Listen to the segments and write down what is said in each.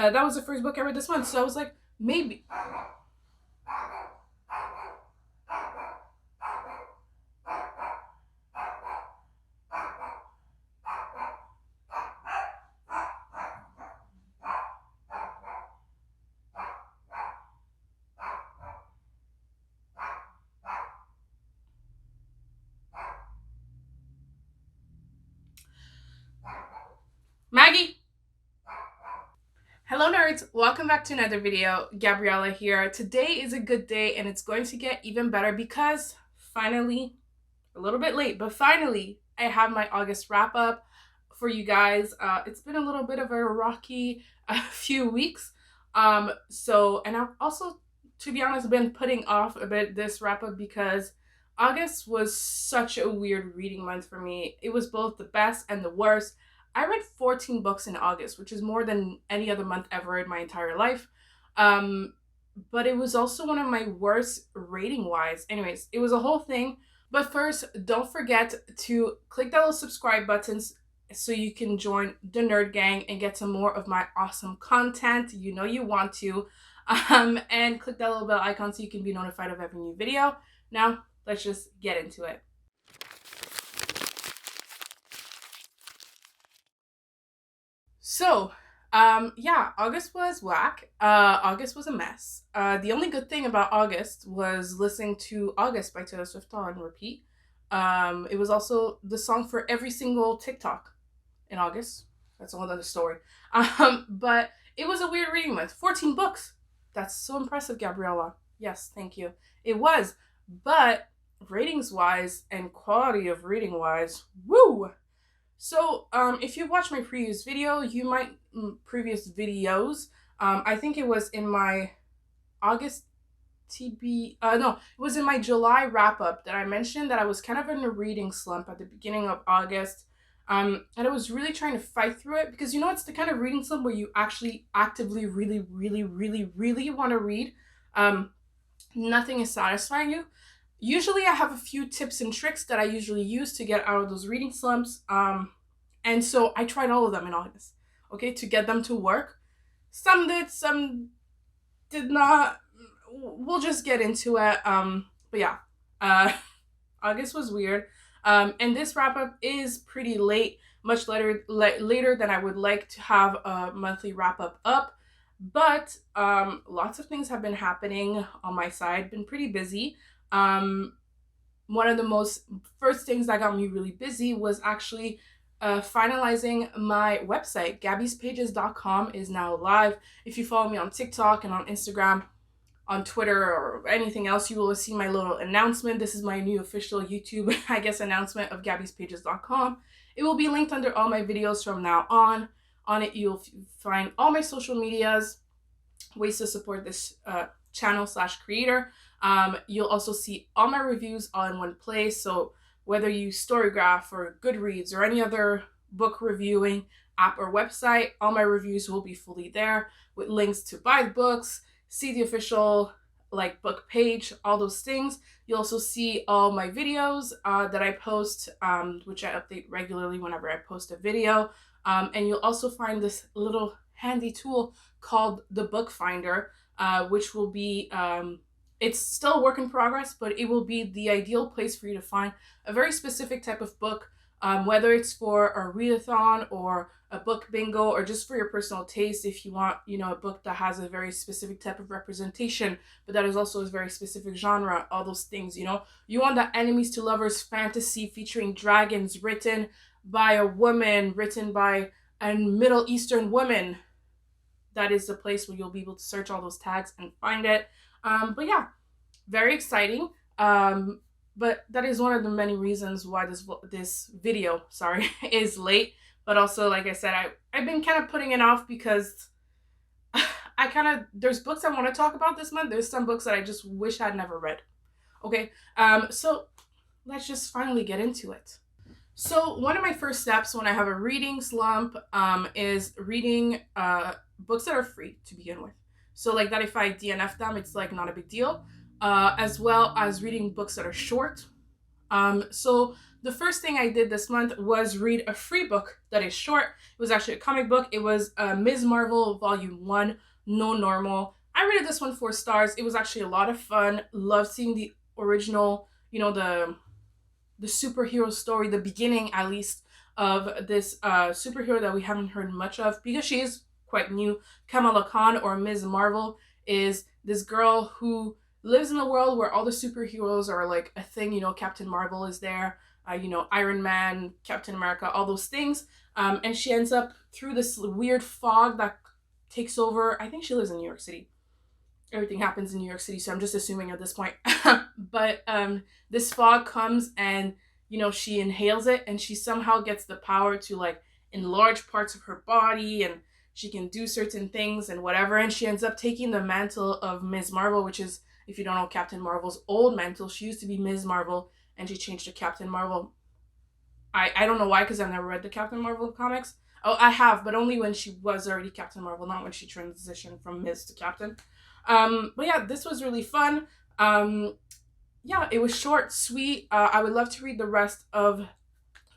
that was the first book I read this month. So I was like, maybe. Maggie! Hello nerds, welcome back to another video. Gabriella here. Today is a good day and it's going to get even better because finally, a little bit late, but finally I have my August wrap up for you guys. It's been a little bit of a rocky few weeks. And I've also, to be honest, been putting off a bit this wrap up because August was such a weird reading month for me. It was both the best and the worst. I read 14 books in August, which is more than any other month ever in my entire life. But it was also one of my worst rating wise. Anyways, it was a whole thing. But first, don't forget to click that little subscribe button so you can join the Nerd Gang and get some more of my awesome content. You know you want to. And click that little bell icon so you can be notified of every new video. Now, let's just get into it. So, yeah, August was whack. August was a mess. The only good thing about August was listening to August by Taylor Swift on repeat. It was also the song for every single TikTok in August. That's a whole other story. But it was a weird reading month. 14 books. That's so impressive, Gabriella. Yes, thank you. It was. But ratings-wise and quality of reading-wise, woo! So, if you watched my previous video, previous videos, I think it was in my August no, it was in my July wrap up that I mentioned that I was kind of in a reading slump at the beginning of August. And I was really trying to fight through it because, it's the kind of reading slump where you actually actively really, really, really, really want to read. Nothing is satisfying you. Usually I have a few tips and tricks that I usually use to get out of those reading slumps. And so I tried all of them in August, okay, to get them to work. Some did, some did not. We'll just get into it. But yeah, August was weird. And this wrap up is pretty late, much later than I would like to have a monthly wrap up. But lots of things have been happening on my side, been pretty busy. One of the first things that got me really busy was actually finalizing my website. GabysPages.com is now live. If you follow me on TikTok and on Instagram, on Twitter, or anything else, you will see my little announcement. This is my new official YouTube, I guess, announcement of GabysPages.com. It will be linked under all my videos from now on. On it, you'll find all my social medias, ways to support this channel/creator. You'll also see all my reviews all in one place. So whether you use Storygraph or Goodreads or any other book reviewing app or website, all my reviews will be fully there with links to buy the books, see the official book page, all those things. You'll also see all my videos that I post, which I update regularly whenever I post a video. And you'll also find this little handy tool called the Book Finder, which will be, it's still a work in progress, but it will be the ideal place for you to find a very specific type of book, whether it's for a readathon or a book bingo or just for your personal taste. If you want, a book that has a very specific type of representation, but that is also a very specific genre, all those things, you want that enemies to lovers fantasy featuring dragons written by a woman, written by a Middle Eastern woman. That is the place where you'll be able to search all those tags and find it. But yeah, very exciting. But that is one of the many reasons why this video, is late. But also, like I said, I've been kind of putting it off because there's books I want to talk about this month. There's some books that I just wish I'd never read. Okay, so let's just finally get into it. So one of my first steps when I have a reading slump is reading books that are free to begin with. So that if I DNF them, it's not a big deal. As well as reading books that are short. So the first thing I did this month was read a free book that is short. It was actually a comic book. It was Ms. Marvel Volume 1, No Normal. I rated this one 4 stars. It was actually a lot of fun. Loved seeing the original, the superhero story, the beginning at least, of this superhero that we haven't heard much of because she is quite new. Kamala Khan, or Ms. Marvel, is this girl who lives in a world where all the superheroes are like a thing. Captain Marvel is there, Iron Man, Captain America, all those things. And she ends up through this weird fog that takes over. I think she lives in New York City. Everything happens in New York City, so I'm just assuming at this point. But this fog comes and, she inhales it and she somehow gets the power to like enlarge parts of her body, and she can do certain things and whatever. And she ends up taking the mantle of Ms. Marvel, which is, if you don't know, Captain Marvel's old mantle. She used to be Ms. Marvel and she changed to Captain Marvel. I don't know why, because I've never read the Captain Marvel comics. Oh, I have, but only when she was already Captain Marvel, not when she transitioned from Ms. to Captain. But yeah, this was really fun. Yeah, it was short, sweet. I would love to read the rest of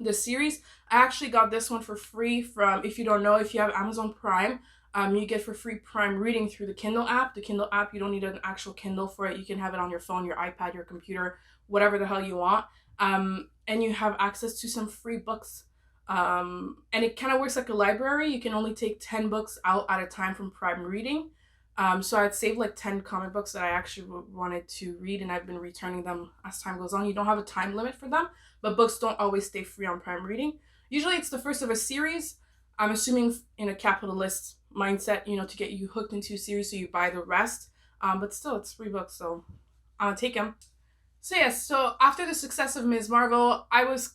the series. I actually got this one for free from, if you don't know, if you have Amazon Prime, you get for free Prime reading through the Kindle app. The Kindle app, you don't need an actual Kindle for it. You can have it on your phone, your iPad, your computer, whatever the hell you want. And you have access to some free books. And it kind of works like a library. You can only take 10 books out at a time from Prime reading. So I'd saved like 10 comic books that I actually wanted to read, and I've been returning them as time goes on. You don't have a time limit for them, but books don't always stay free on Prime reading. Usually it's the first of a series. I'm assuming in a capitalist mindset, to get you hooked into a series so you buy the rest. But still, it's free books, so I'll take them. So yes, so after the success of Ms. Marvel, I was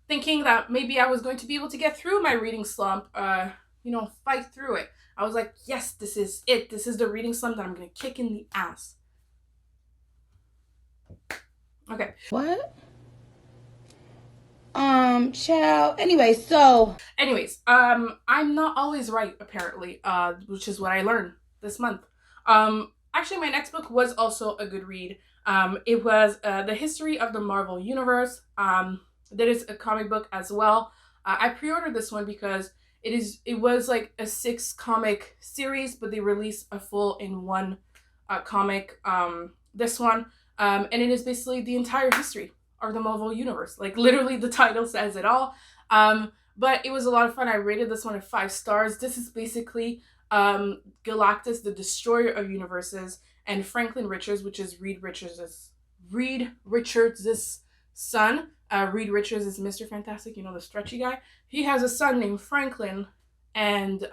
thinking that maybe I was going to be able to get through my reading slump, fight through it. I was like, yes, this is it. This is the reading slump that I'm going to kick in the ass. Okay. What? Child. Anyways, I'm not always right, apparently, which is what I learned this month. Actually, my next book was also a good read. It was The History of the Marvel Universe. That is a comic book as well. I pre-ordered this one because it was like a 6 comic series, but they released a full in one comic, this one. And it is basically the entire history of the Marvel Universe. Like, literally, the title says it all. But it was a lot of fun. I rated this one at 5 stars. This is basically Galactus, the destroyer of universes, and Franklin Richards, which is Reed Richards' son. Reed Richards is Mr. Fantastic, the stretchy guy. He has a son named Franklin, and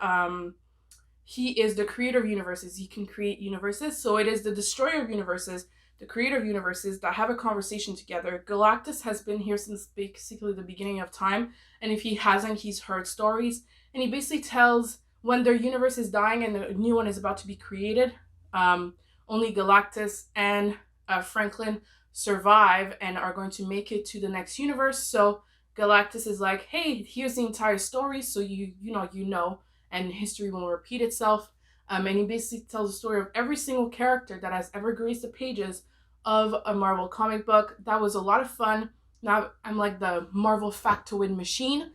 he is the creator of universes. He can create universes. So it is the destroyer of universes, the creator of universes, that have a conversation together. Galactus has been here since basically the beginning of time, and if he hasn't, he's heard stories. And he basically tells when their universe is dying and a new one is about to be created, only Galactus and Franklin survive and are going to make it to the next universe. So Galactus is like, hey, here's the entire story, so you know, and history won't repeat itself. And he basically tells the story of every single character that has ever graced the pages of a Marvel comic book. That was a lot of fun. Now I'm like the Marvel factoid machine.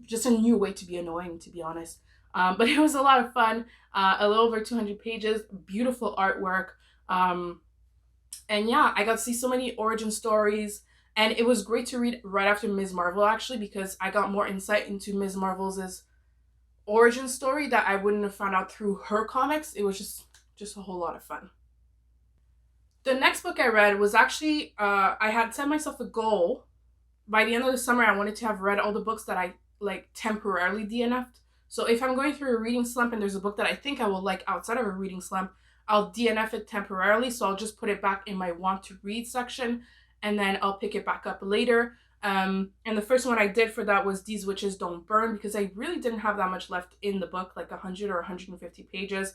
Just a new way to be annoying, to be honest. But it was a lot of fun. A little over 200 pages, beautiful artwork. And yeah, I got to see so many origin stories. And it was great to read right after Ms. Marvel, actually, because I got more insight into Ms. Marvel's origin story that I wouldn't have found out through her comics. It was just a whole lot of fun. The next book I read was actually, I had set myself a goal. By the end of the summer, I wanted to have read all the books that I temporarily DNF'd. So if I'm going through a reading slump and there's a book that I think I will like outside of a reading slump, I'll DNF it temporarily. So I'll just put it back in my want to read section, and then I'll pick it back up later. And the first one I did for that was These Witches Don't Burn, because I really didn't have that much left in the book, like 100 or 150 pages.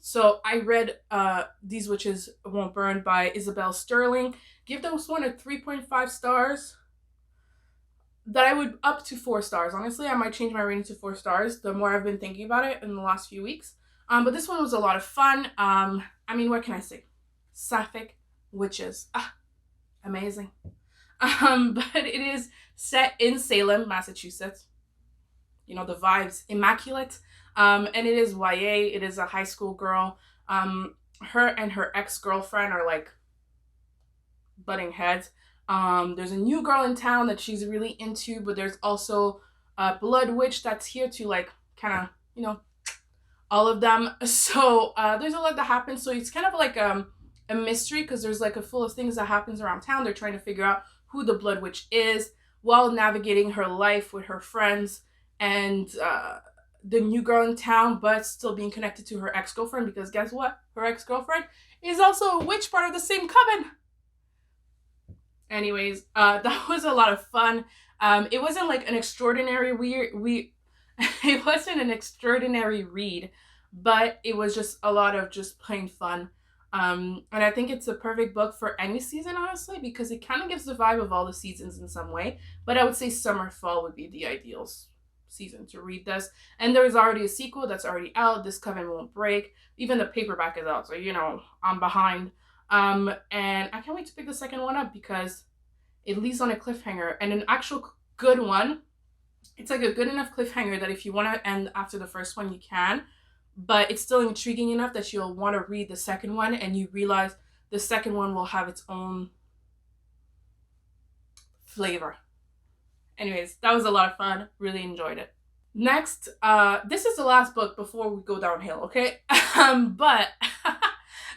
So I read These Witches Won't Burn by Isabel Sterling. Give this one a 3.5 stars. That I would up to 4 stars. Honestly, I might change my rating to 4 stars the more I've been thinking about it in the last few weeks. But this one was a lot of fun. What can I say? Sapphic, witches. Amazing. But it is set in Salem, Massachusetts. You know, the vibes, immaculate. And it is YA. It is a high school girl. Her and her ex-girlfriend are like butting heads. There's a new girl in town that she's really into, but there's also a blood witch that's here to like kind of, you know, all of them. So there's a lot that happens. So it's kind of like a mystery because there's like a full of things that happens around town. They're trying to figure out who the blood witch is while navigating her life with her friends and the new girl in town, but still being connected to her ex-girlfriend because guess what? Her ex-girlfriend is also a witch, part of the same coven. Anyways, that was a lot of fun. It wasn't like an extraordinary it wasn't an extraordinary read, but it was just a lot of just plain fun. And I think it's a perfect book for any season, honestly, because it kind of gives the vibe of all the seasons in some way. But I would say summer, fall would be the ideal season to read this. And there's already a sequel that's already out. This Coven Won't Break. Even the paperback is out, so you know I'm behind. And I can't wait to pick the second one up because it leaves on a cliffhanger and an actual good one. It's like a good enough cliffhanger that if you want to end after the first one, you can. But it's still intriguing enough that you'll want to read the second one and you realize the second one will have its own flavor. Anyways, that was a lot of fun. Really enjoyed it. Next, this is the last book before we go downhill, okay? But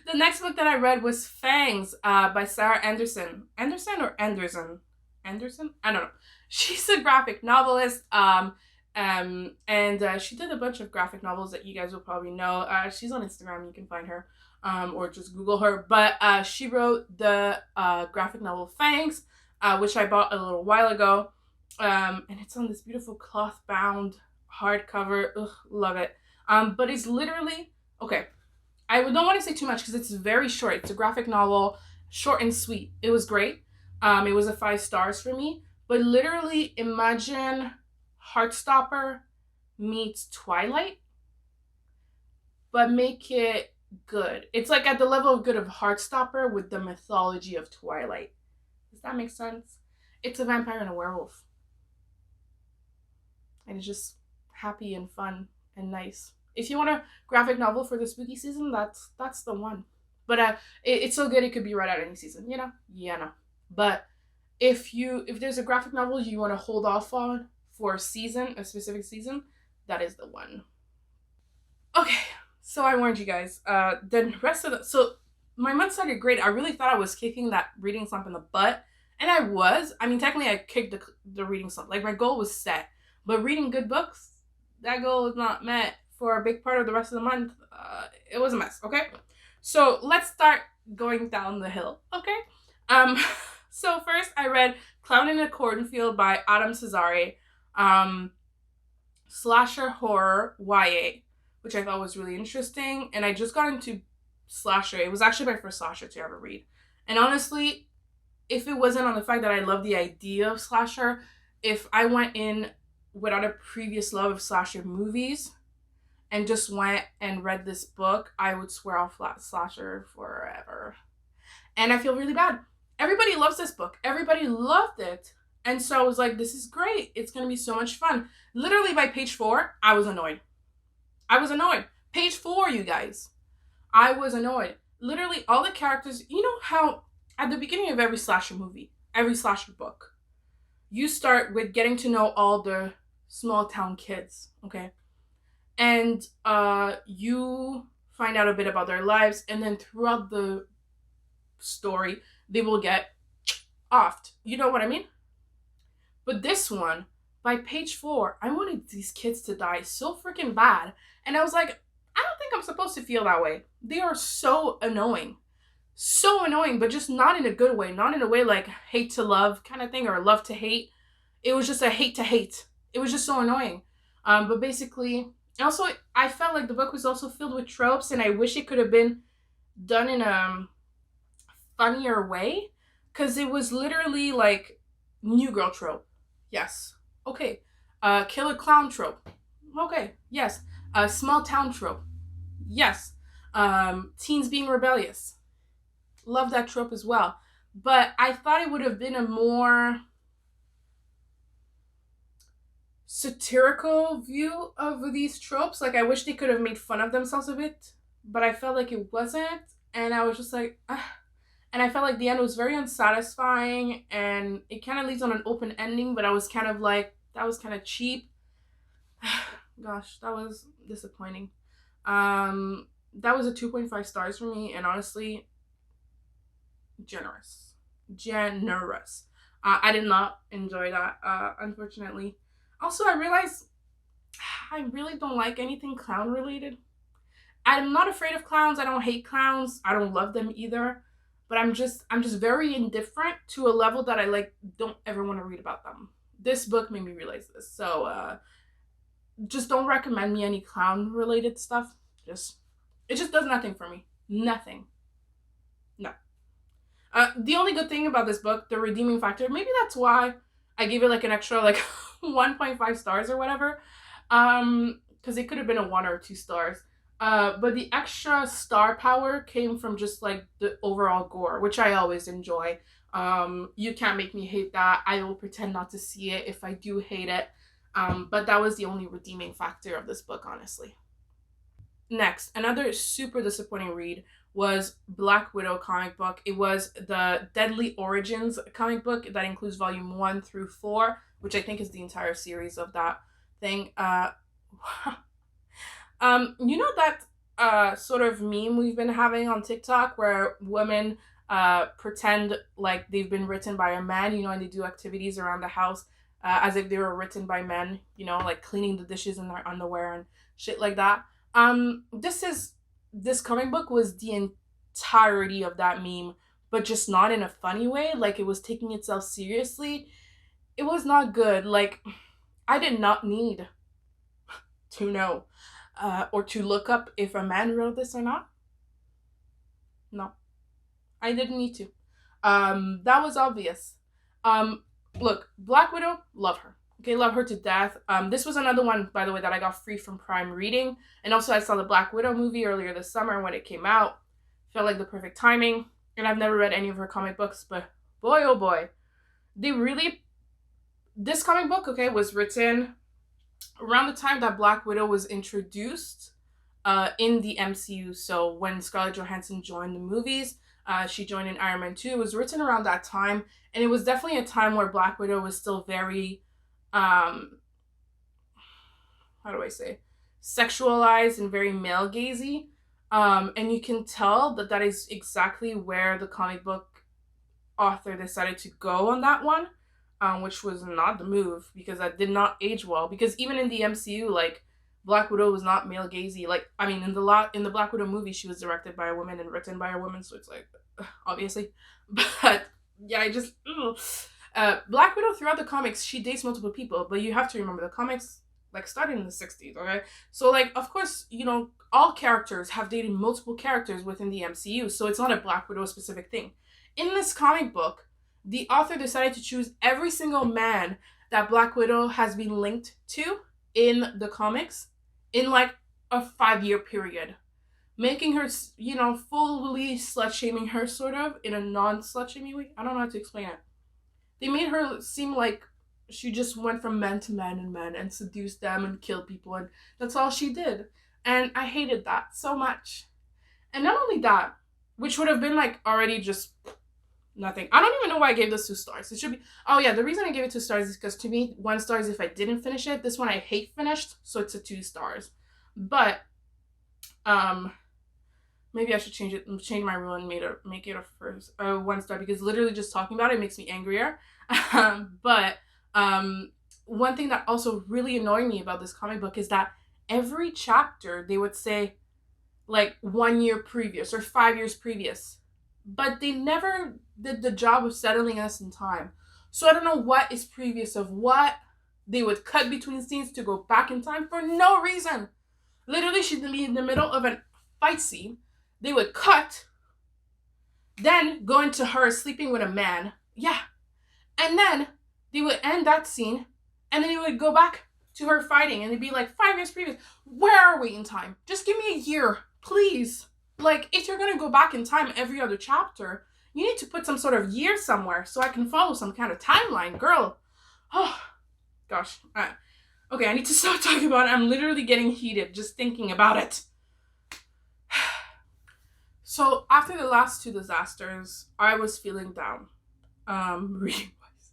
the next book that I read was Fangs by Sarah Anderson. Anderson or Anderson? Anderson? I don't know. She's a graphic novelist. And she did a bunch of graphic novels that you guys will probably know. She's on Instagram. You can find her. Or just Google her. But she wrote the graphic novel Fangs, which I bought a little while ago. And it's on this beautiful cloth-bound hardcover. Ugh, love it. But it's literally... Okay, I don't want to say too much because it's very short. It's a graphic novel, short and sweet. It was great. It was a 5 stars for me. But literally imagine Heartstopper meets Twilight, but make it good. It's like at the level of good of Heartstopper with the mythology of Twilight. Does that make sense? It's a vampire and a werewolf. And it's just happy and fun and nice. If you want a graphic novel for the spooky season, that's the one. But it's so good it could be read out any season, you know? Yeah, no. But if there's a graphic novel you want to hold off on for a specific season, that is the one. Okay, so I warned you guys. So my month started great. I really thought I was kicking that reading slump in the butt, and I was. I mean, technically, I kicked the reading slump. Like my goal was set, but reading good books, that goal was not met for a big part of the rest of the month. It was a mess. Okay, so let's start going down the hill. Okay, so first I read Clown in a Cornfield by Adam Cesare. Slasher horror YA, which I thought was really interesting. And I just got into slasher. It was actually my first slasher to ever read. And honestly, if it wasn't on the fact that I love the idea of slasher, if I went in without a previous love of slasher movies and just went and read this book, I would swear off slasher forever. And I feel really bad. Everybody loves this book. Everybody loved it. And so I was like, this is great. It's going to be so much fun. Literally by page 4, I was annoyed. Page 4, you guys. I was annoyed. Literally all the characters, you know how at the beginning of every slasher movie, every slasher book, you start with getting to know all the small town kids, okay? And you find out a bit about their lives, and then throughout the story, they will get offed. You know what I mean? But this one, by page 4, I wanted these kids to die so freaking bad. And I was like, I don't think I'm supposed to feel that way. They are so annoying. So annoying, but just not in a good way. Not in a way like hate to love kind of thing or love to hate. It was just a hate to hate. It was just so annoying. But basically, also, I felt like the book was also filled with tropes, and I wish it could have been done in a funnier way. Because it was literally like new girl trope. Yes. Okay. Killer clown trope. Okay. Yes. Small town trope. Yes. Teens being rebellious. Love that trope as well. But I thought it would have been a more satirical view of these tropes. Like, I wish they could have made fun of themselves a bit, but I felt like it wasn't. And I was just like, ah. And I felt like the end was very unsatisfying, and it kind of leaves on an open ending, but I was kind of like, that was kind of cheap. Gosh, that was disappointing. That was a 2.5 stars for me, and honestly, generous. Generous. I did not enjoy that, unfortunately. Also, I realized I really don't like anything clown related. I'm not afraid of clowns. I don't hate clowns. I don't love them either. But I'm just very indifferent to a level that I like don't ever want to read about them. This book made me realize this. So just don't recommend me any clown related stuff. Just it just does nothing for me. Nothing. No. The only good thing about this book, the redeeming factor, maybe that's why I gave it like an extra like 1.5 stars or whatever. Because it could have been a 1 or 2 stars. But the extra star power came from just like the overall gore, which I always enjoy. You can't make me hate that. I will pretend not to see it if I do hate it. But that was the only redeeming factor of this book, honestly. Next, another super disappointing read was Black Widow comic book. It was the Deadly Origins comic book that includes volume 1 through 4, which I think is the entire series of that thing. You know that sort of meme we've been having on TikTok where women pretend like they've been written by a man, and they do activities around the house as if they were written by men, like cleaning the dishes in their underwear and shit like that. This comic book was the entirety of that meme, but just not in a funny way. Like, it was taking itself seriously. It was not good. Like, I did not need to know or to look up if a man wrote this or not. No, I didn't need to. That was obvious. Look, Black Widow, love her. Okay, love her to death. This was another one, by the way, that I got free from Prime Reading. And also, I saw the Black Widow movie earlier this summer when it came out. Felt like the perfect timing. And I've never read any of her comic books, but boy, oh boy. This comic book, okay, was written around the time that Black Widow was introduced in the MCU. So when Scarlett Johansson joined the movies, she joined in Iron Man 2. It was written around that time, and it was definitely a time where Black Widow was still very, how do I say, sexualized and very male gazy. And you can tell that is exactly where the comic book author decided to go on that one. Which was not the move, because that did not age well. Because even in the MCU, like, Black Widow was not male gazy. Like, I mean, in the Black Widow movie, she was directed by a woman and written by a woman, so it's like, obviously. But yeah, Black Widow throughout the comics, she dates multiple people, but you have to remember the comics like started in the 60s, okay? So like, of course, all characters have dated multiple characters within the MCU, so it's not a Black Widow specific thing. In this comic book, the author decided to choose every single man that Black Widow has been linked to in the comics in like a 5-year period, making her, fully slut-shaming her, sort of, in a non-slut-shaming way. I don't know how to explain it. They made her seem like she just went from man to man and man and seduced them and killed people, and that's all she did. And I hated that so much. And not only that, which would have been like already just nothing. I don't even know why I gave this 2 stars. It should be... Oh, yeah, the reason I gave it 2 stars is because, to me, 1 star is if I didn't finish it. This one I hate finished, so it's a 2 stars. But, maybe I should change my rule and make it a 1 star, because literally just talking about it makes me angrier. But, one thing that also really annoyed me about this comic book is that every chapter, they would say, like, 1 year previous or 5 years previous. But they never did the job of settling us in time. So I don't know what is previous of what. They would cut between scenes to go back in time for no reason. Literally, she'd be in the middle of a fight scene. They would cut, then go into her sleeping with a man. Yeah. And then they would end that scene, and then they would go back to her fighting, and it'd be like 5 years previous. Where are we in time? Just give me a year, please. Like, if you're gonna go back in time every other chapter, you need to put some sort of year somewhere so I can follow some kind of timeline, girl. Oh, gosh. Okay, I need to stop talking about it. I'm literally getting heated just thinking about it. So after the last two disasters, I was feeling down. Reading wise,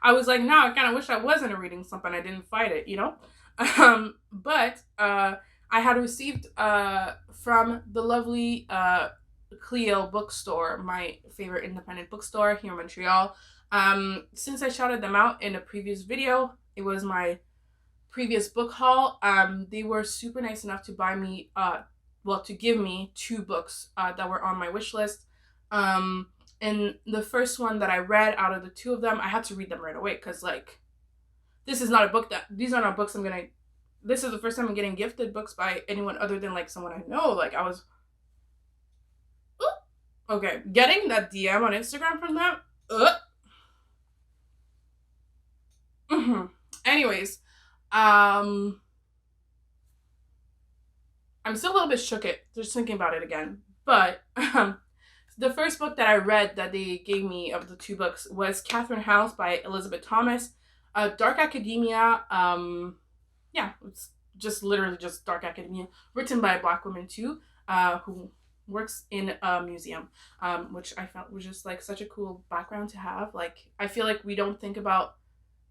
I was like, no, I kind of wish I wasn't reading something. I didn't fight it, you know. But I had received from the lovely Clio bookstore, my favorite independent bookstore here in Montreal. Since I shouted them out in a previous video, it was my previous book haul. They were super nice enough to buy me to give me two books that were on my wish list. And the first one that I read out of the two of them, I had to read them right away because, like, this is not a book that, these are not books I'm gonna, this is the first time I'm getting gifted books by anyone other than, like, someone I know. Like, I was, okay, getting that DM on Instagram from them, Anyways, I'm still a little bit shook it just thinking about it again. But the first book that I read that they gave me of the two books was Catherine House by Elizabeth Thomas. Dark Academia, it's just literally just Dark Academia, written by a Black woman too, who works in a museum, which I felt was just like such a cool background to have. Like, I feel like we don't think about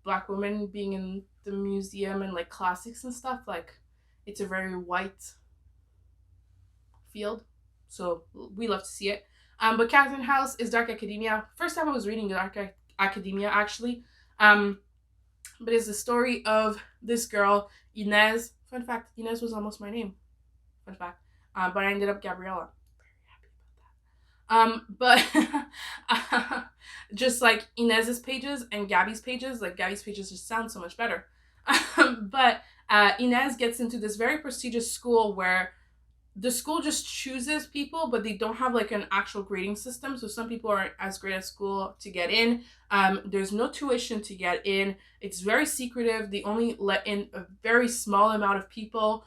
Black women being in the museum and like classics and stuff. Like, it's a very white field, so we love to see it. But Catherine House is Dark Academia. First time I was reading Dark Academia, actually. But it's the story of this girl, Inez. Fun fact, Inez was almost my name. Fun fact. But I ended up Gabriella. Very happy about that. But just like Inez's pages and Gabby's pages, like Gabby's pages just sound so much better. But Inez gets into this very prestigious school where the school just chooses people, but they don't have like an actual grading system. So some people aren't as great at school to get in. There's no tuition to get in. It's very secretive. They only let in a very small amount of people.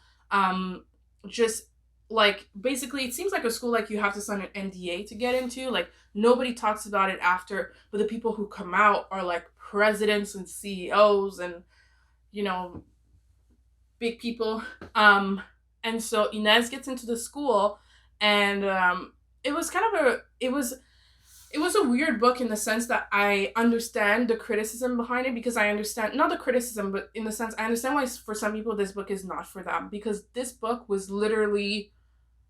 Just like, basically, it seems like a school like you have to sign an NDA to get into. Like, nobody talks about it after, but the people who come out are like presidents and CEOs and, you know, big people. And so Inez gets into the school, and it was kind of it was a weird book in the sense that I understand the criticism behind it, because I understand, not the criticism, but in the sense, I understand why for some people this book is not for them, because this book was literally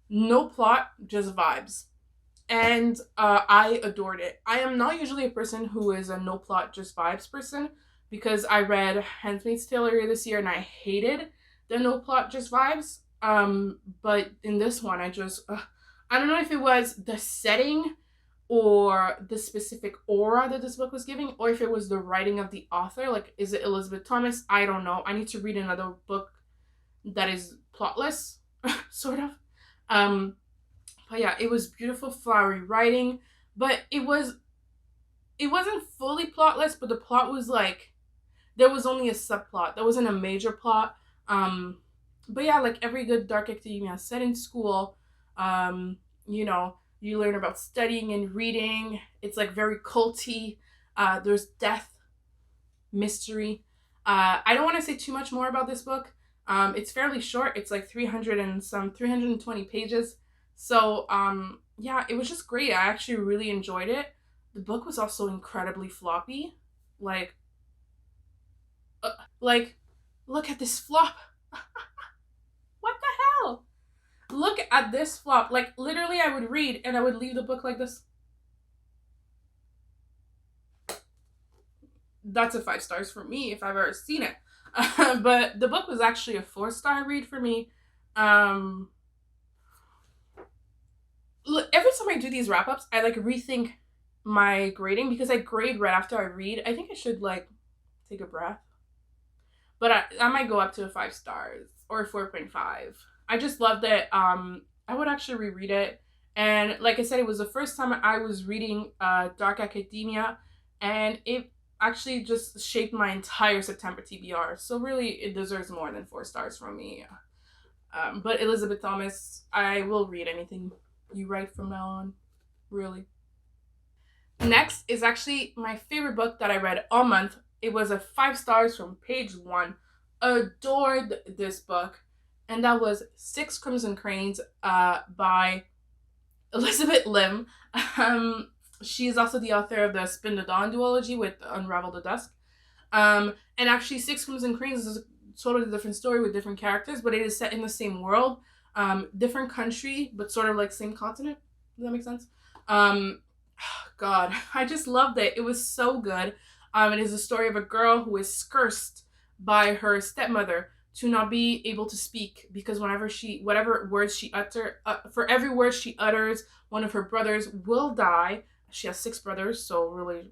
no plot, just vibes. And I adored it. I am not usually a person who is a no plot, just vibes person, because I read Handmaid's Tale earlier this year and I hated the no plot, just vibes. But in this one, I don't know if it was the setting or the specific aura that this book was giving, or if it was the writing of the author. Like, is it Elizabeth Thomas? I don't know. I need to read another book that is plotless, sort of. But yeah, it was beautiful, flowery writing, but it wasn't fully plotless, but the plot was like, there was only a subplot. There wasn't a major plot. But yeah, like every good Dark Academia set in school, you know, you learn about studying and reading. It's like very culty. There's death, mystery. I don't want to say too much more about this book. It's fairly short. It's like 320 pages. So yeah, it was just great. I actually really enjoyed it. The book was also incredibly floppy. Like, look at this flop. What the hell? Look at this flop. Like, literally, I would read and I would leave the book like this. That's a 5 stars for me if I've ever seen it. But the book was actually a 4-star read for me. Look, every time I do these wrap-ups, I like rethink my grading, because I grade right after I read. I think I should like take a breath. But I might go up to 5 stars or 4.5. I just loved it. I would actually reread it. And like I said, it was the first time I was reading Dark Academia, and it actually just shaped my entire September TBR. So really, it deserves more than 4 stars from me. But Elizabeth Thomas, I will read anything You write from now on. Really. Next is actually my favorite book that I read all month. It was a 5 stars from page one. Adored this book. And that was Six Crimson Cranes by Elizabeth Lim. She is also the author of the Spin the Dawn duology with Unravel the Dusk. And actually, Six Crimson Cranes is a totally different story with different characters, but it is set in the same world, different country, but sort of like same continent. Does that make sense? God, I just loved it. It was so good. It is a story of a girl who is cursed by her stepmother to not be able to speak because whatever words she for every word she utters, one of her brothers will die. She has 6 brothers, so really,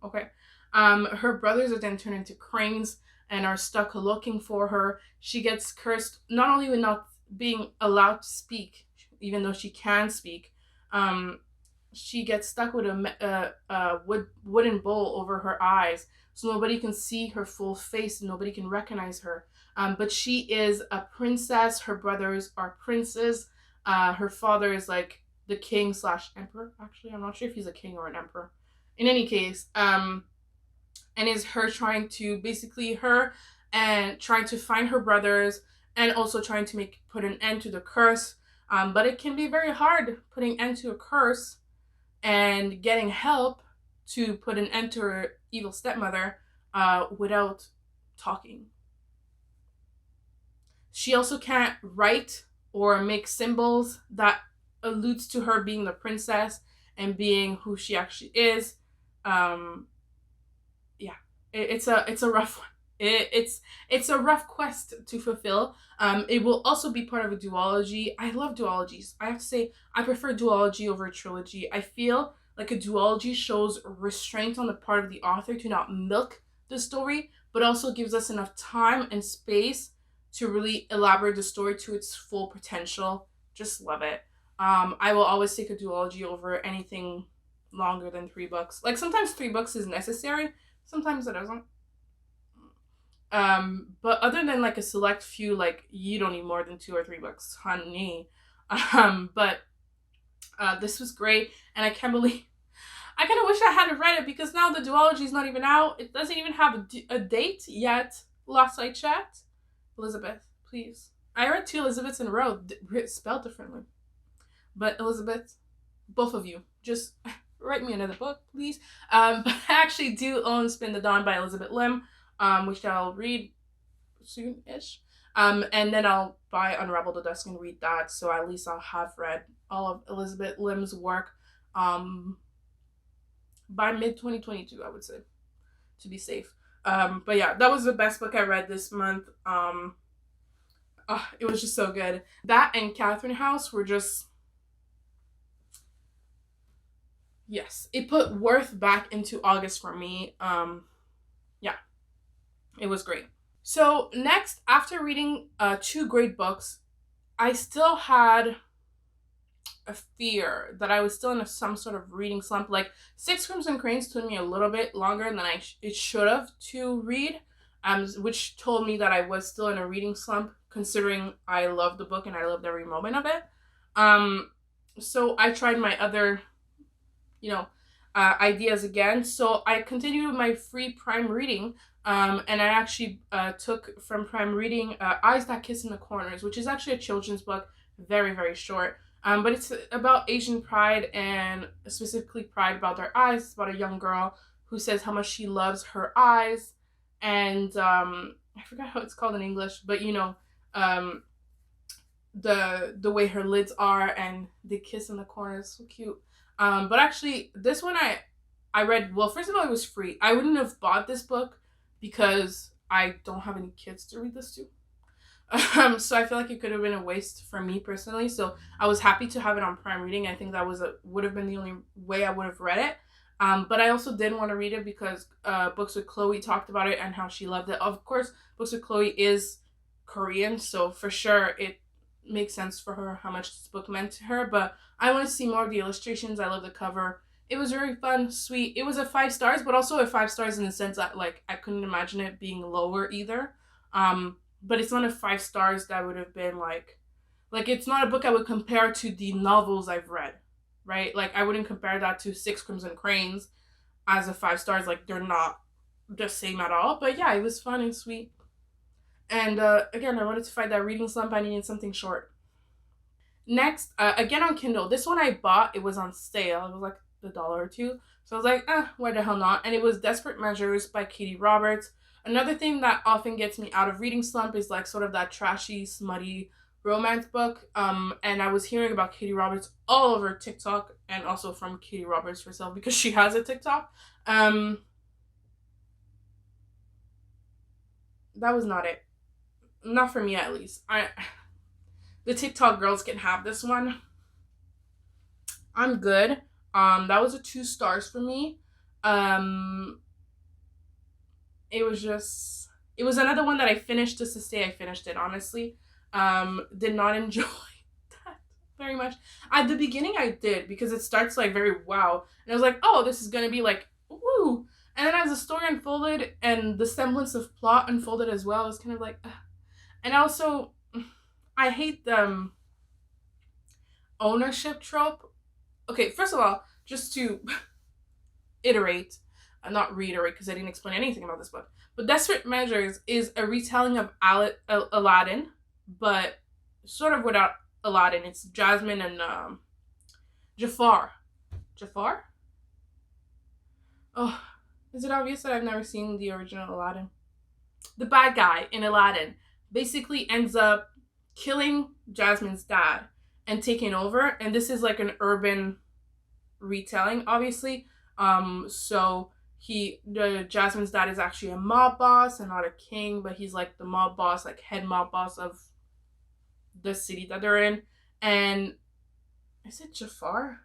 okay. Her brothers are then turned into cranes and are stuck looking for her. She gets cursed not only with not being allowed to speak, even though she can speak. She gets stuck with a wooden bowl over her eyes, so nobody can see her full face and nobody can recognize her. But she is a princess. Her brothers are princes. Her father is like the king slash emperor. Actually, I'm not sure if he's a king or an emperor. In any case, and is her trying to trying to find her brothers and also trying to put an end to the curse. But it can be very hard putting end to a curse and getting help to put an end to her evil stepmother without talking. She also can't write or make symbols that alludes to her being the princess and being who she actually is. Yeah, it's a rough one. It's a rough quest to fulfill. It will also be part of a duology. I love duologies. I have to say I prefer duology over a trilogy. I feel like a duology shows restraint on the part of the author to not milk the story, but also gives us enough time and space to really elaborate the story to its full potential. Just love it. I will always take a duology over anything longer than 3 books. Like sometimes 3 books is necessary, sometimes it isn't. But other than like a select few, like you don't need more than 2 or 3 books, honey. But this was great, and I can't believe I kind of wish I hadn't read it because now the duology is not even out. It doesn't even have a date yet. Last I checked. Elizabeth, please. I read 2 Elizabeths in a row, spelled differently. But Elizabeth, both of you, just write me another book, please. But I actually do own Spin the Dawn by Elizabeth Lim, which I'll read soon-ish. And then I'll buy Unravel the Dusk and read that, so at least I'll have read all of Elizabeth Lim's work by mid-2022, I would say, to be safe. But yeah, that was the best book I read this month. It was just so good. That and Catherine House were just... Yes, it put worth back into August for me. Yeah, it was great. So next, after reading 2 great books, I still had a fear that I was still in some sort of reading slump. Like Six Crimson Cranes took me a little bit longer than it should have to read, which told me that I was still in a reading slump, considering I loved the book and I loved every moment of it. So I tried my other, ideas again. So I continued my free Prime reading, and I actually took from Prime reading Eyes That Kiss in the Corners, which is actually a children's book, very, very short. But it's about Asian pride, and specifically pride about their eyes. It's about a young girl who says how much she loves her eyes, and I forgot how it's called in English, but the way her lids are and the kiss in the corners, so cute. But actually, this one I read. Well, first of all, it was free. I wouldn't have bought this book because I don't have any kids to read this to. So I feel like it could have been a waste for me personally. So I was happy to have it on Prime Reading. I think that would have been the only way I would have read it. But I also did want to read it because Books with Chloe talked about it and how she loved it. Of course, Books with Chloe is Korean, so for sure it makes sense for her how much this book meant to her. But I want to see more of the illustrations. I love the cover. It was very fun, sweet. It was a 5 stars, but also a 5 stars in the sense that I couldn't imagine it being lower either. But it's not a 5 stars that would have been like Like, it's not a book I would compare to the novels I've read, right? Like, I wouldn't compare that to Six Crimson Cranes as a 5 stars. Like, they're not the same at all. But yeah, it was fun and sweet. And again, I wanted to fight that reading slump. I needed something short. Next, again on Kindle. This one I bought. It was on sale. It was like $1 or $2. So I was like, why the hell not? And it was Desperate Measures by Katie Roberts. Another thing that often gets me out of reading slump is like sort of that trashy, smutty romance book. And I was hearing about Katie Roberts all over TikTok and also from Katie Roberts herself because she has a TikTok. That was not it. Not for me, at least. The TikTok girls can have this one. I'm good. That was a 2 stars for me. It was another one that I finished just to say I finished it, honestly. Did not enjoy that very much. At the beginning I did, because it starts like very wow. And I was like, oh, this is gonna be like, woo. And then as the story unfolded and the semblance of plot unfolded as well, it was kind of like, ugh. And also, I hate the ownership trope. Okay, first of all, just to iterate, not reiterate because I didn't explain anything about this book, but Desperate Measures is a retelling of Aladdin, but sort of without Aladdin. It's Jasmine and Jafar. Jafar? Oh, is it obvious that I've never seen the original Aladdin? The bad guy in Aladdin basically ends up killing Jasmine's dad and taking over. And this is like an urban retelling, obviously. So Jasmine's dad is actually a mob boss and not a king, but he's like the mob boss, like head mob boss of the city that they're in. And is it Jafar?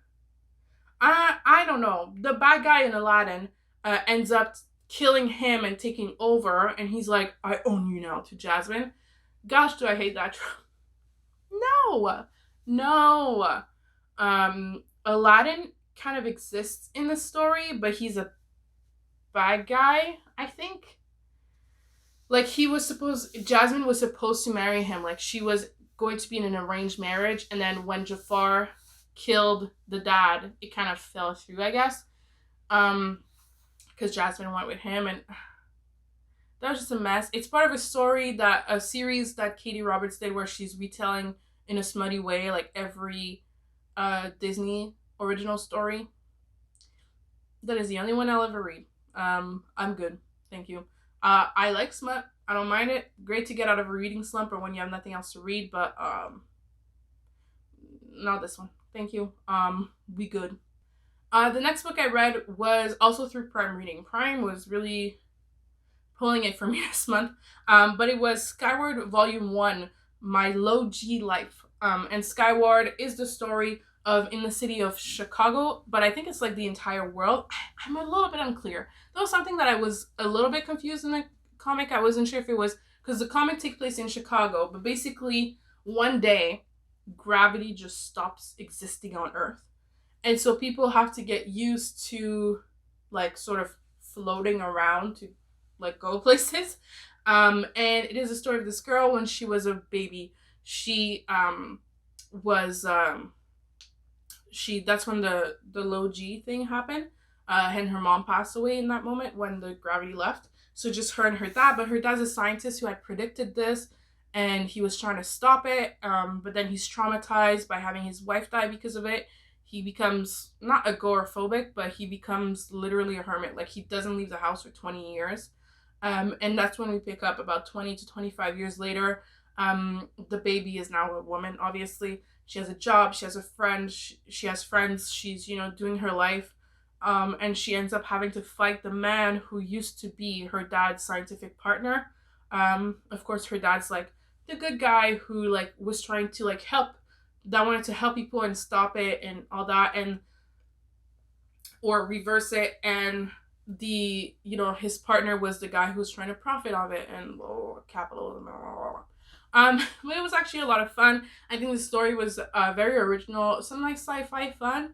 I don't know. The bad guy in Aladdin ends up killing him and taking over, and he's like, I own you now to Jasmine. Gosh, do I hate that trope. No. Aladdin kind of exists in the story, but he's a bad guy, I think. Like, Jasmine was supposed to marry him. Like, she was going to be in an arranged marriage, and then when Jafar killed the dad, it kind of fell through, I guess. Because Jasmine went with him, and that was just a mess. It's part of a series that Katie Roberts did where she's retelling in a smutty way, like every Disney original story. That is the only one I'll ever read. I'm good. Thank you. I like smut. I don't mind it. Great to get out of a reading slump or when you have nothing else to read, but not this one. Thank you. We good. The next book I read was also through Prime Reading. Prime was really pulling it for me this month. But it was Skyward Volume 1, My Low G Life. And Skyward is the story of in the city of Chicago, but I think it's like the entire world. I'm a little bit unclear. That was something that I was a little bit confused in the comic. I wasn't sure if it was because the comic takes place in Chicago, but basically one day gravity just stops existing on Earth. And so people have to get used to like sort of floating around to like go places. And it is a story of this girl when she was a baby. She that's when the low G thing happened. And her mom passed away in that moment when the gravity left. So just her and her dad, but her dad's a scientist who had predicted this and he was trying to stop it. But then he's traumatized by having his wife die because of it. He becomes not agoraphobic, but he becomes literally a hermit. Like he doesn't leave the house for 20 years. And that's when we pick up about 20 to 25 years later. The baby is now a woman, obviously. She has a job, she has a friend, she has friends, she's, doing her life. And she ends up having to fight the man who used to be her dad's scientific partner. Of course, her dad's like the good guy who like was trying to like wanted to help people and stop it and all that, and or reverse it. And his partner was the guy who was trying to profit off it and capitalism. But it was actually a lot of fun. I think the story was very original, some nice sci-fi fun.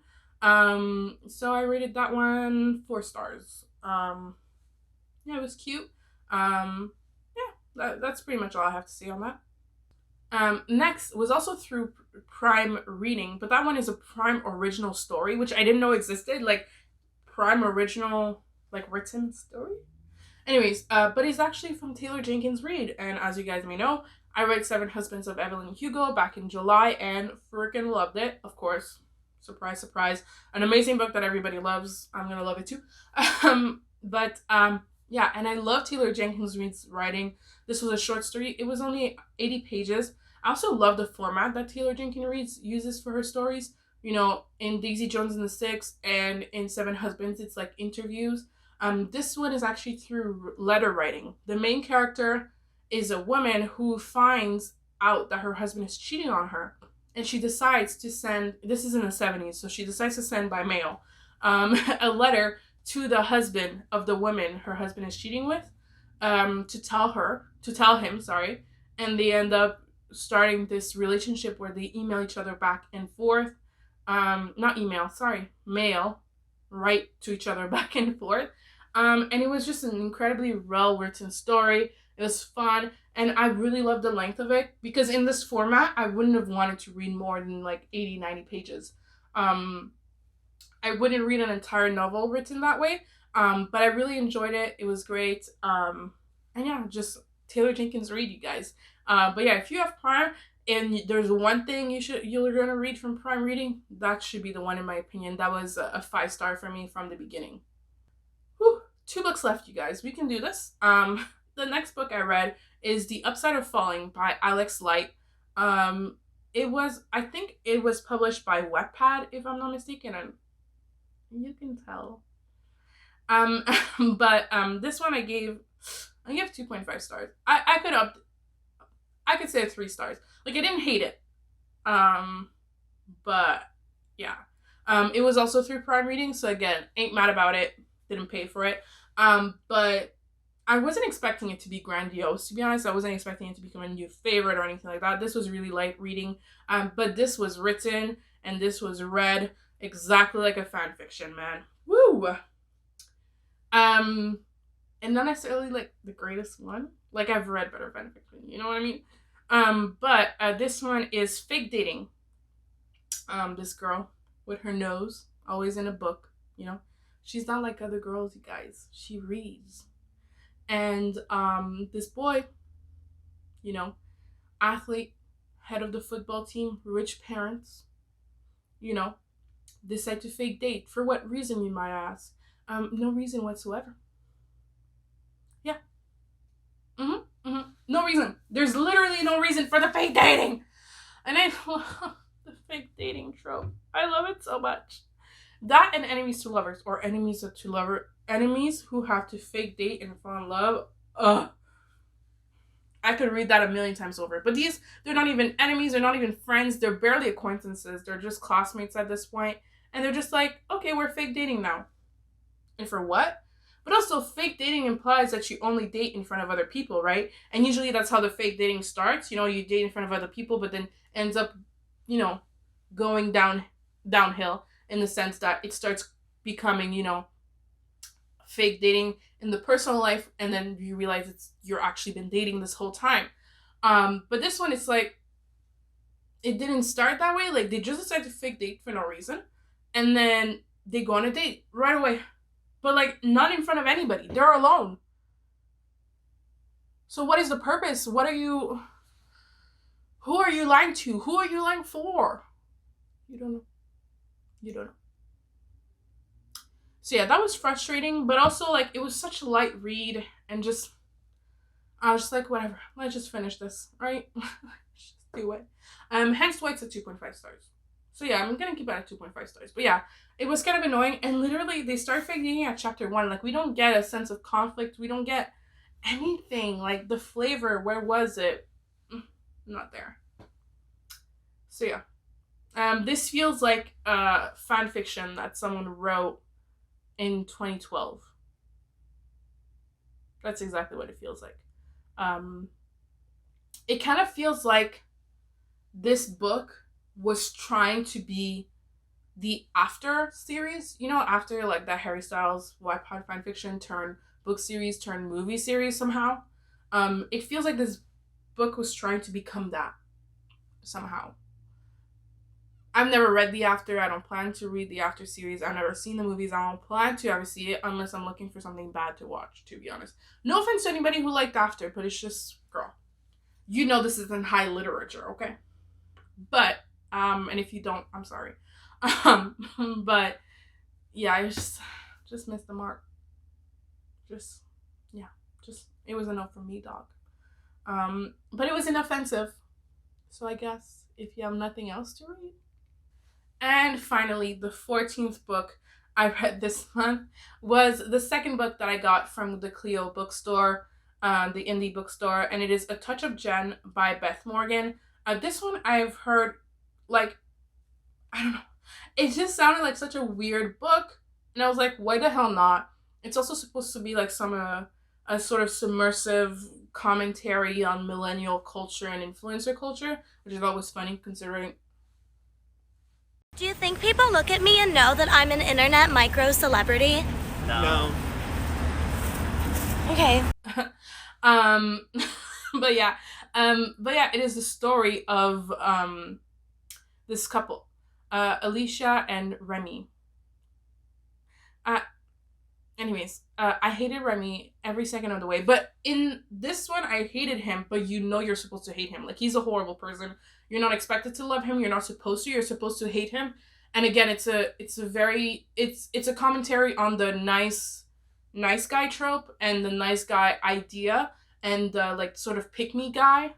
So I rated that one 4 stars. Yeah, it was cute. Yeah, that's pretty much all I have to say on that. Next was also through Prime Reading, but that one is a Prime original story, which I didn't know existed. Like Prime original, like written story. Anyways, but it's actually from Taylor Jenkins Reid, and as you guys may know, I read Seven Husbands of Evelyn Hugo back in July and freaking loved it. Of course, surprise, surprise, an amazing book that everybody loves. I'm gonna love it too. Yeah, and I love Taylor Jenkins Reid's writing. This was a short story. It was only 80 pages. I also love the format that Taylor Jenkins Reid uses for her stories. You know, in Daisy Jones and the Six and in Seven Husbands, it's like interviews. This one is actually through letter writing. The main character is a woman who finds out that her husband is cheating on her, and she decides to send. This is in the 70s, so she decides to send by mail a letter to the husband of the woman her husband is cheating with, to tell him, sorry, and they end up starting this relationship where they email each other back and forth. Not email, sorry, mail, write to each other back and forth. And it was just an incredibly well written story. It was fun, and I really loved the length of it because in this format, I wouldn't have wanted to read more than like 80, 90 pages. I wouldn't read an entire novel written that way, but I really enjoyed it. It was great. And yeah, just Taylor Jenkins Reid, you guys. But yeah, if you have Prime and there's one thing you're gonna read from Prime Reading, that should be the one in my opinion. That was a 5-star for me from the beginning. Whew, 2 books left, you guys. We can do this. The next book I read is The Upside of Falling by Alex Light. I think it was published by Wattpad, if I'm not mistaken, and you can tell. But this one I gave 2.5 stars. I could say 3 stars. Like I didn't hate it. But yeah. It was also through Prime Reading, so again, ain't mad about it. Didn't pay for it. But I wasn't expecting it to be grandiose, to be honest. I wasn't expecting it to become a new favorite or anything like that. This was really light reading. But this was written and this was read exactly like a fan fiction, man. Woo! And not necessarily like the greatest one. Like I've read better fan fiction, you know what I mean? But this one is Fake Dating. This girl with her nose always in a book, you know. She's not like other girls, you guys. She reads. And this boy, you know, athlete, head of the football team, rich parents, you know, decide to fake date. For what reason, you might ask? No reason whatsoever. Yeah. No reason. There's literally no reason for the fake dating. And I love the fake dating trope. I love it so much. That and enemies to lovers, or enemies who have to fake date and fall in love. Ugh. I could read that a million times over. But they're not even enemies, they're not even friends, they're barely acquaintances, they're just classmates at this point. And they're just like, okay, we're fake dating now. And for what? But also, fake dating implies that you only date in front of other people, right? And usually that's how the fake dating starts. You know, you date in front of other people, but then ends up, you know, going downhill in the sense that it starts becoming, you know, fake dating in the personal life, and then you realize you're actually been dating this whole time. But this one, it's like it didn't start that way. Like they just decided to fake date for no reason, and then they go on a date right away, but like not in front of anybody. They're alone. So what is the purpose? Who are you lying to? Who are you lying for? You don't know. So yeah, that was frustrating, but also like it was such a light read, and just I was just like, whatever, let's just finish this, right? Just do it. Hence why it's a 2.5 stars. So yeah, I'm gonna keep it at 2.5 stars. But yeah, it was kind of annoying, and literally they start fake dating at chapter 1. Like we don't get a sense of conflict. We don't get anything. Like the flavor, where was it? Not there. So yeah. This feels like fan fiction that someone wrote in 2012. That's exactly what it feels like. It kind of feels like this book was trying to be the After series, you know, after like that Harry Styles Wattpad fan fiction turned book series turned movie series somehow. It feels like this book was trying to become that. somehow. I've never read The After. I don't plan to read the After series. I've never seen the movies. I don't plan to ever see it unless I'm looking for something bad to watch, to be honest. No offense to anybody who liked After, but it's just, girl, you know this isn't high literature, okay? But, and if you don't, I'm sorry. But, yeah, I just missed the mark. Just, yeah, just, it was enough for me, dog. But it was inoffensive. So I guess if you have nothing else to read. And finally, the 14th book I read this month was the second book that I got from the Clio bookstore, the indie bookstore, and it is A Touch of Jen by Beth Morgan. This one I've heard, like, I don't know, it just sounded like such a weird book, and I was like, why the hell not? It's also supposed to be like a sort of submersive commentary on millennial culture and influencer culture, which is always funny considering. Do you think people look at me and know that I'm an internet micro celebrity? No. Okay. But yeah, it is the story of this couple, Alicia and Remy. I hated Remy every second of the way, but in this one, I hated him, but you know you're supposed to hate him. Like, he's a horrible person. You're not expected to love him. You're not supposed to. You're supposed to hate him. And again, it's a commentary on the nice guy trope and the nice guy idea and the, like, sort of pick-me guy.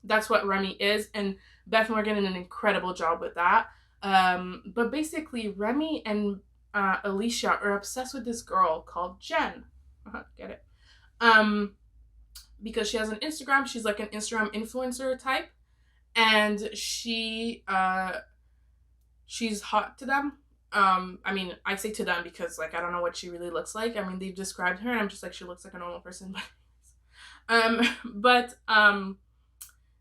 That's what Remy is, and Beth Morgan did an incredible job with that. But basically, Remy and Alicia are obsessed with this girl called Jen. Get it? Because she has an Instagram. She's like an Instagram influencer type, and she's hot to them. I mean, I say to them because, like, I don't know what she really looks like. I mean, they've described her, and I'm just like, she looks like a normal person. But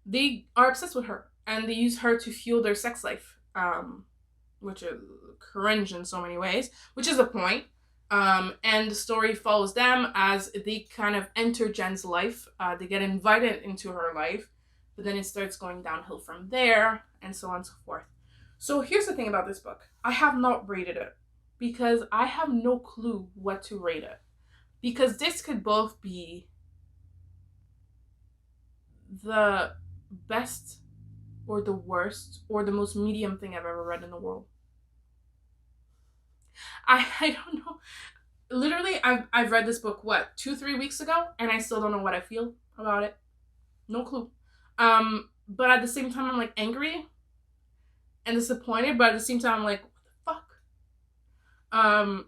they are obsessed with her, and they use her to fuel their sex life. Which is cringe in so many ways, which is the point. And the story follows them as they kind of enter Jen's life. They get invited into her life, but then it starts going downhill from there, and so on and so forth. So here's the thing about this book. I have not rated it because I have no clue what to rate it. Because this could both be the best or the worst or the most medium thing I've ever read in the world. I don't know. Literally, I've read this book, 2-3 weeks ago, and I still don't know what I feel about it. No clue. But at the same time, I'm like angry and disappointed, but at the same time, I'm like, what the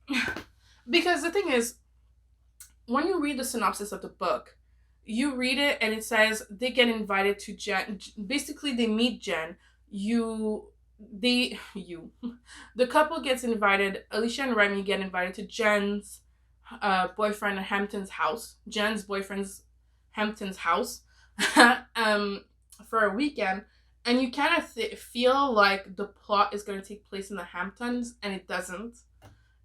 fuck? Because the thing is, when you read the synopsis of the book, you read it and it says they get invited to Jen. Basically, they meet Jen. The couple gets invited. Alicia and Remy get invited to Jen's boyfriend Hampton's house. Jen's boyfriend's Hampton's house for a weekend, and you kind of feel like the plot is going to take place in the Hamptons, and it doesn't.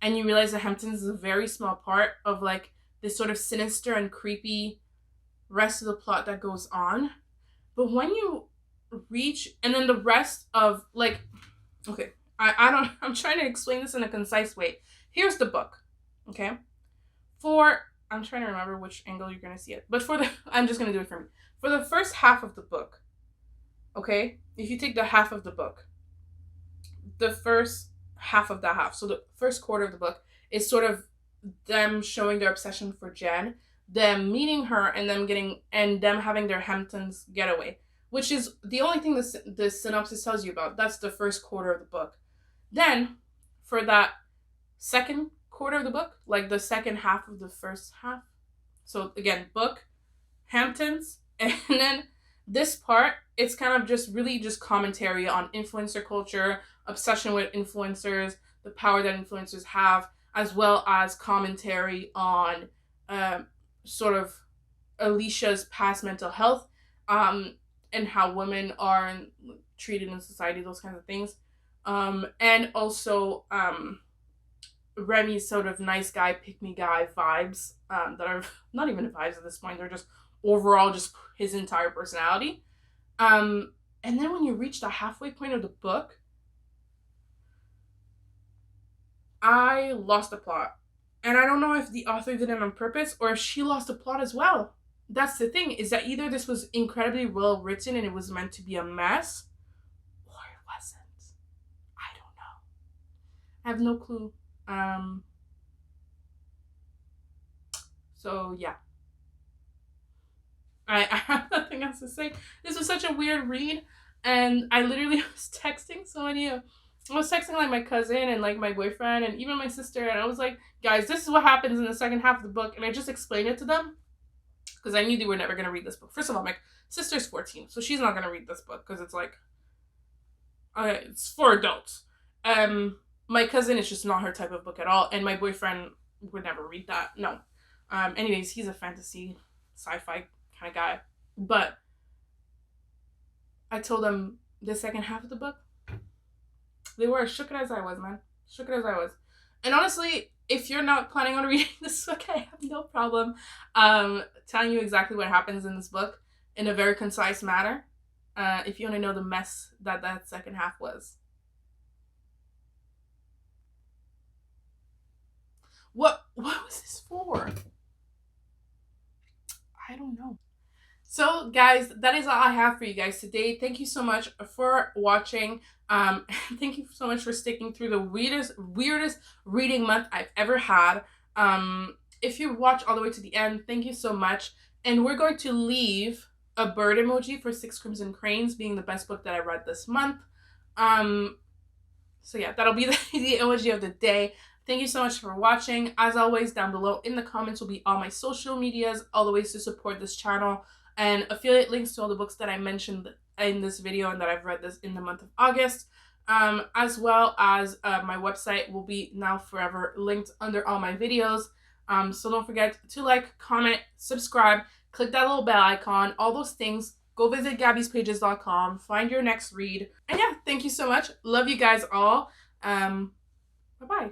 And you realize the Hamptons is a very small part of, like, this sort of sinister and creepy rest of the plot that goes on. But when you reach, and then the rest of, like, okay, I'm trying to explain this in a concise way. Here's the book, okay? I'm trying to remember which angle you're going to see it, but I'm just going to do it for me. For the first half of the book, okay, if you take the half of the book, the first half of that half, so the first quarter of the book is sort of them showing their obsession for Jen, them meeting her, and them having their Hamptons getaway, which is the only thing the synopsis tells you about. That's the first quarter of the book. Then, for that second quarter of the book, like the second half of the first half, so again, book, Hamptons, and then this part, it's kind of just really just commentary on influencer culture, obsession with influencers, the power that influencers have, as well as commentary on sort of Alicia's past mental health, and how women are treated in society, those kinds of things. And also Remy's sort of nice guy, pick-me guy vibes that are not even vibes at this point. They're just overall just his entire personality. And then when you reach the halfway point of the book, I lost the plot. And I don't know if the author did it on purpose or if she lost the plot as well. That's the thing, is that either this was incredibly well written and it was meant to be a mess, or it wasn't. I don't know. I have no clue. So yeah. I have nothing else to say. This was such a weird read, and I literally was texting I was texting like my cousin and like my boyfriend and even my sister, and I was like, guys, this is what happens in the second half of the book, and I just explained it to them because I knew they were never gonna read this book. First of all, my sister's 14, so she's not gonna read this book because it's like, it's for adults. My cousin is just not her type of book at all, and my boyfriend would never read that. No. Anyways, he's a fantasy, sci-fi kind of guy, but I told them the second half of the book, they were as shook as I was, man. Shook as I was. And honestly, if you're not planning on reading this book, I have no problem telling you exactly what happens in this book in a very concise manner, if you want to know the mess that second half was. What was this for? I don't know. So guys, that is all I have for you guys today. Thank you so much for watching. Thank you so much for sticking through the weirdest reading month I've ever had. If you watch all the way to the end, thank you so much. And we're going to leave a bird emoji for 6 Crimson Cranes being the best book that I read this month. So yeah, that'll be the emoji of the day. Thank you so much for watching. As always, down below in the comments will be all my social medias, all the ways to support this channel, and affiliate links to all the books that I mentioned in this video and that I've read this in the month of August, as well as my website will be now forever linked under all my videos. So don't forget to like, comment, subscribe, click that little bell icon, all those things. Go visit GabysPages.com, find your next read. And yeah, thank you so much. Love you guys all. Bye-bye.